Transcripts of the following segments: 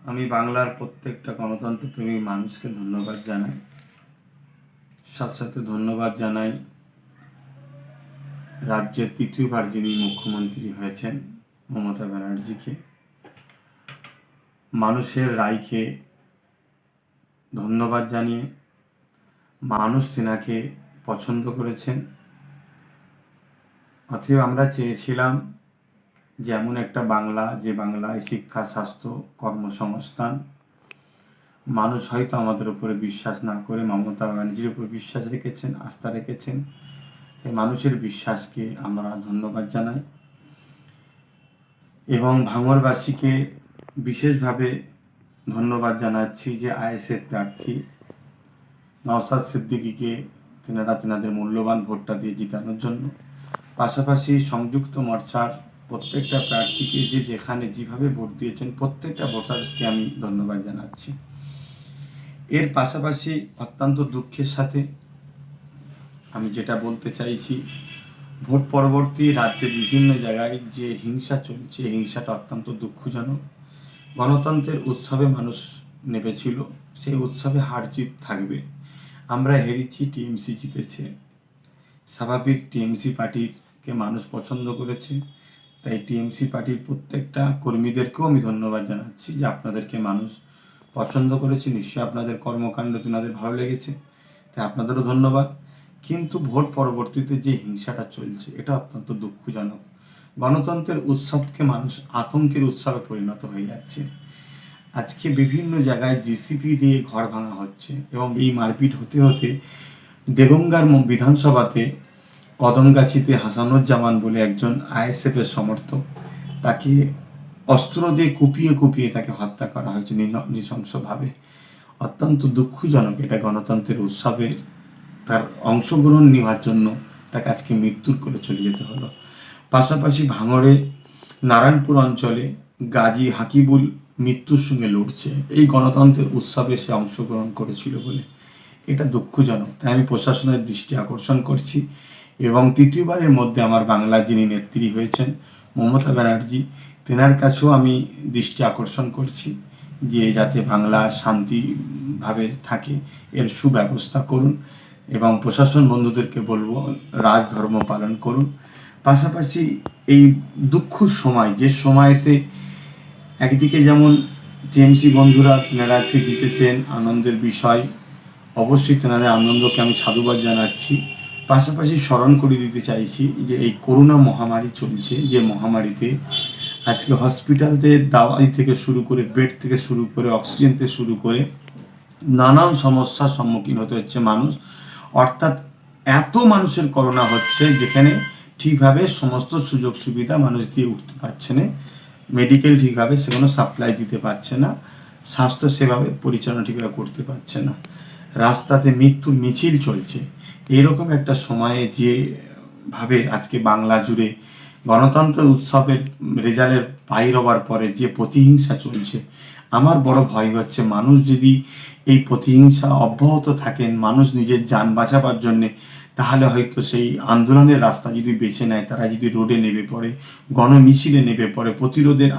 আমি বাংলার প্রত্যেকটা গণতন্ত্রপ্রেমী মানুষকে ধন্যবাদ জানাই। সাথে সাথে ধন্যবাদ জানাই রাজ্যের তৃতীয়বার যিনি মুখ্যমন্ত্রী হয়েছেন মমতা ব্যানার্জিকে। মানুষের রায়কে ধন্যবাদ জানিয়ে মানুষ তেনাকে পছন্দ করেছেন। অতএব আমরা চেয়েছিলাম যে এমন একটা বাংলা, যে বাংলায় শিক্ষা, স্বাস্থ্য, কর্মসংস্থান, মানুষ হয়তো আমাদের উপরে বিশ্বাস না করে মমতা ব্যানার্জির উপর বিশ্বাস রেখেছেন, আস্থা রেখেছেন। তাই মানুষের বিশ্বাসকে আমরা ধন্যবাদ জানাই এবং ভাঙড়বাসীকে বিশেষভাবে ধন্যবাদ জানাচ্ছি যে আইএসএফ প্রার্থী নওশাদ সিদ্দিকীকে তেনাদের মূল্যবান ভোটটা দিয়ে জিতানোর জন্য। পাশাপাশি সংযুক্ত মোর্চার প্রত্যেকটা প্রার্থীকে যে যেখানে যেভাবে ভোট দিয়েছেন প্রত্যেকটা ভোটারকে আমি ধন্যবাদ জানাচ্ছি। এর পাশাপাশি অত্যন্ত দুঃখের সাথে আমি যেটা বলতে চাইছি, ভোট পরবর্তী রাজ্যের বিভিন্ন জায়গায় যে হিংসা চলছে, হিংসাটা অত্যন্ত দুঃখজনক। গণতন্ত্রের উৎসবে মানুষ নেমেছিল, সেই উৎসবে হার জিত থাকবে। আমরা হেরেছি, টিএমসি জিতেছে। স্বাভাবিক, টিএমসি পার্টিকে মানুষ পছন্দ করেছে। তাই টিএমসি পার্টির প্রত্যেকটা কর্মীদেরকেও আমি ধন্যবাদ জানাচ্ছি যে আপনাদেরকে মানুষ পছন্দ করেছে। নিশ্চয়ই আপনাদের কর্মকাণ্ড তেনাদের ভালো লেগেছে, তাই আপনাদেরও ধন্যবাদ। কিন্তু ভোট পরবর্তীতে যে হিংসাটা চলছে এটা অত্যন্ত দুঃখজনক। গণতন্ত্রের উৎসবকে মানুষ আতঙ্কের উৎসবে পরিণত হয়ে যাচ্ছে। আজকে বিভিন্ন জায়গায় জিসিপি দিয়ে ঘর ভাঙা হচ্ছে এবং এই মারপিট হতে হতে দেগঙ্গার বিধানসভাতে কদমগাছিতে হাসানুজ্জামান বলে একজন আইএসএফ এর সমর্থক, তাকে অস্ত্র দিয়ে কুপিয়ে কুপিয়ে তাকে হত্যা করা হয়েছে নৃশংসভাবে। অত্যন্ত দুঃখজনক। এটা গণতন্ত্রের উৎসবে তার অংশগ্রহণ নেওয়ার জন্য তাকে আজকে মৃত্যুর করে চলে যেতে হলো। পাশাপাশি ভাঙড়ে নারায়ণপুর অঞ্চলে গাজী হাকিবুল মৃত্যুর সঙ্গে লড়ছে এই গণতন্ত্রের উৎসবে সে অংশগ্রহণ করেছিল বলে। এটা দুঃখজনক। তাই আমি প্রশাসনের দৃষ্টি আকর্ষণ করছি এবং তৃতীয়বারের মধ্যে আমার বাংলার যিনি নেত্রী হয়েছেন মমতা ব্যানার্জি, তেনার কাছেও আমি দৃষ্টি আকর্ষণ করছি যে যাতে বাংলা শান্তিভাবে থাকে এর সুব্যবস্থা করুন এবং প্রশাসন বন্ধুদেরকে বলবো রাজধর্ম পালন করুন। পাশাপাশি এই দুঃখ সময়, যে সময়তে একদিকে যেমন টিএমসি বন্ধুরা তেনারা আজকে জিতেছেন, আনন্দের বিষয়, অবশ্যই তেনাদের আনন্দকে আমি সাধুবাদ জানাচ্ছি। পাশাপাশি স্মরণ করে দিতে চাইছি যে এই করোনা মহামারী চলছে, যে মহামারীতে আজকে হসপিটালতে দাওয়াই থেকে শুরু করে, বেড থেকে শুরু করে, অক্সিজেন থেকে শুরু করে নানান সমস্যার সম্মুখীন হতে হচ্ছে মানুষ। অর্থাৎ এত মানুষের করোনা হচ্ছে যেখানে ঠিকভাবে সমস্ত সুযোগ সুবিধা মানুষ দিয়ে উঠতে পারছে না, মেডিকেল ঠিকভাবে সেগুলো সাপ্লাই দিতে পারছে না, স্বাস্থ্য সেভাবে পরিচালনা ঠিকভাবে করতে পারছে না, রাস্তাতে মৃত্যুর মিছিল চলছে। এরকম একটা সময়ে যেভাবে আজকে বাংলা জুড়ে গণতন্ত্র উৎসবের রেজাল্টের বাইর হওয়ার পরে যে প্রতিহিংসা চলছে, আমার বড় ভয় হচ্ছে মানুষ যদি এই প্রতিহিংসা অব্যাহত থাকেন, মানুষ নিজের যান বাঁচাবার জন্যে, তাহলে হয়তো সেই আন্দোলনের রাস্তা যদি বেছে নেয়, তারা যদি রোডে নেমে পড়ে, গণমিছিলে নেমে পড়ে, প্রতিরোধের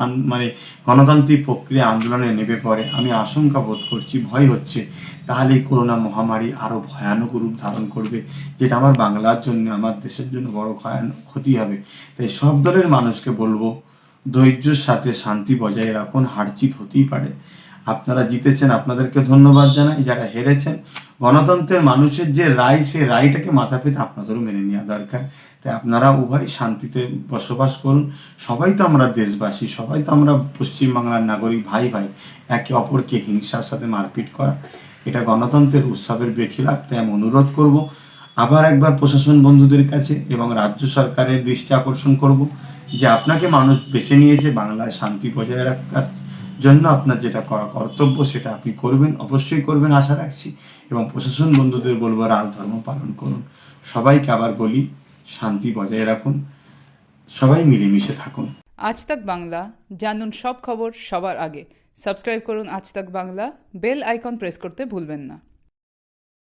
গণতান্ত্রিক প্রক্রিয়া আন্দোলনে নেমে পড়ে, আমি আশঙ্কা বোধ করছি, ভয় হচ্ছে, তাহলে এই করোনা মহামারী আরও ভয়ানক রূপ ধারণ করবে, যেটা আমার বাংলার জন্য, আমার দেশের জন্য বড় ক্ষতি হবে। তাই সব দলের মানুষকে বলবো ধৈর্যের সাথে শান্তি বজায় রাখুন। হার জিত হতেই পারে। আপনারা জিতেছেন, আপনাদেরকে ধন্যবাদ জানাই। যারা হেরেছেন, গণতন্ত্রের মানুষের যে রায়, সেই রায়টাকে মাথা পেতে আপনাদেরও মেনে নেওয়া দরকার। তাই আপনারা উভয় শান্তিতে বসবাস করুন। সবাই তো আমরা দেশবাসী, সবাই তো আমরা পশ্চিমবাংলার নাগরিক, ভাই ভাই। একে অপরকে হিংসার সাথে মারপিট করা এটা গণতন্ত্রের উৎসবের বেখিলাফ। তাই আমি অনুরোধ করব আবার একবার প্রশাসন বন্ধুদের কাছে এবং রাজ্য সরকারের দৃষ্টি আকর্ষণ করব যে আপনাকে মানুষ বেছে নিয়েছে বাংলায় শান্তি বজায় রাখার জন্য। আপনার যেটা করা কর্তব্য সেটা আপনি করবেন, অবশ্যই করবেন আশা রাখছি। এবং প্রশাসন বন্ধুদের বলবো রাজধর্ম পালন করুন। সবাইকে আবার বলি শান্তি বজায় রাখুন, সবাই মিলেমিশে থাকুন। আজ তাক বাংলা, জানুন সব খবর সবার আগে। সাবস্ক্রাইব করুন আজ তাক বাংলা, বেল আইকন প্রেস করতে ভুলবেন না।